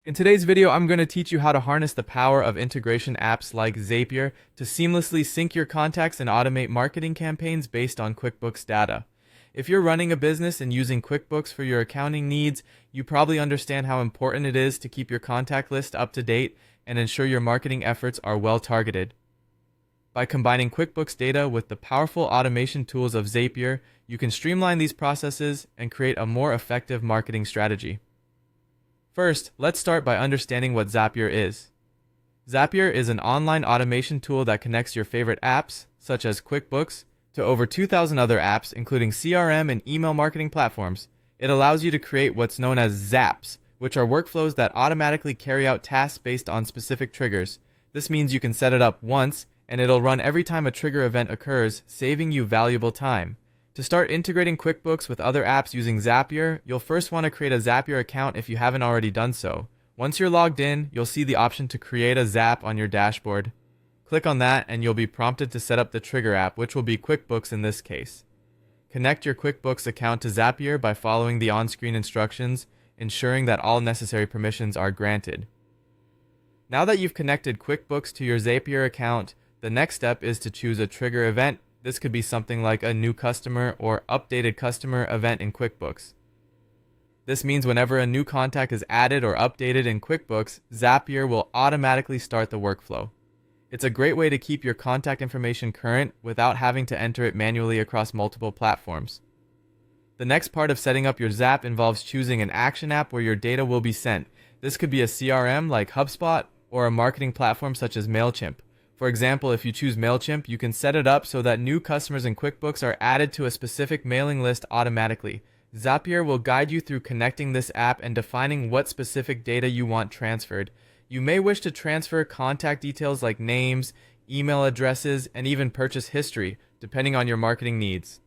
In today's video, I'm going to teach you how to harness the power of integration apps like Zapier to seamlessly sync your contacts and automate marketing campaigns based on QuickBooks data. If you're running a business and using QuickBooks for your accounting needs, you probably understand how important it is to keep your contact list up to date and ensure your marketing efforts are well targeted. By combining QuickBooks data with the powerful automation tools of Zapier, you can streamline these processes and create a more effective marketing strategy. First, let's start by understanding what Zapier is. Zapier is an online automation tool that connects your favorite apps, such as QuickBooks, to over 2,000 other apps, including CRM and email marketing platforms. It allows you to create what's known as Zaps, which are workflows that automatically carry out tasks based on specific triggers. This means you can set it up once, and it'll run every time a trigger event occurs, saving you valuable time. To start integrating QuickBooks with other apps using Zapier, you'll first want to create a Zapier account if you haven't already done so. Once you're logged in, you'll see the option to create a Zap on your dashboard. Click on that and you'll be prompted to set up the trigger app, which will be QuickBooks in this case. Connect your QuickBooks account to Zapier by following the on-screen instructions, ensuring that all necessary permissions are granted. Now that you've connected QuickBooks to your Zapier account, the next step is to choose a trigger event. This could be something like a new customer or updated customer event in QuickBooks. This means whenever a new contact is added or updated in QuickBooks, Zapier will automatically start the workflow. It's a great way to keep your contact information current without having to enter it manually across multiple platforms. The next part of setting up your Zap involves choosing an action app where your data will be sent. This could be a CRM like HubSpot or a marketing platform such as Mailchimp. For example, if you choose Mailchimp, you can set it up so that new customers in QuickBooks are added to a specific mailing list automatically. Zapier will guide you through connecting this app and defining what specific data you want transferred. You may wish to transfer contact details like names, email addresses, and even purchase history, depending on your marketing needs.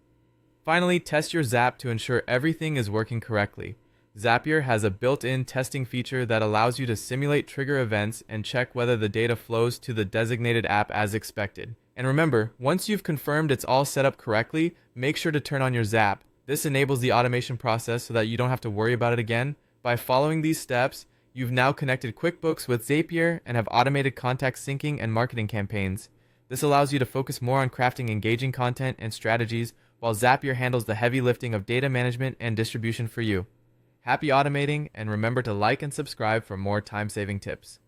Finally, test your Zap to ensure everything is working correctly. Zapier has a built-in testing feature that allows you to simulate trigger events and check whether the data flows to the designated app as expected. And remember, once you've confirmed it's all set up correctly, make sure to turn on your Zap. This enables the automation process so that you don't have to worry about it again. By following these steps, you've now connected QuickBooks with Zapier and have automated contact syncing and marketing campaigns. This allows you to focus more on crafting engaging content and strategies, while Zapier handles the heavy lifting of data management and distribution for you. Happy automating, and remember to like and subscribe for more time-saving tips.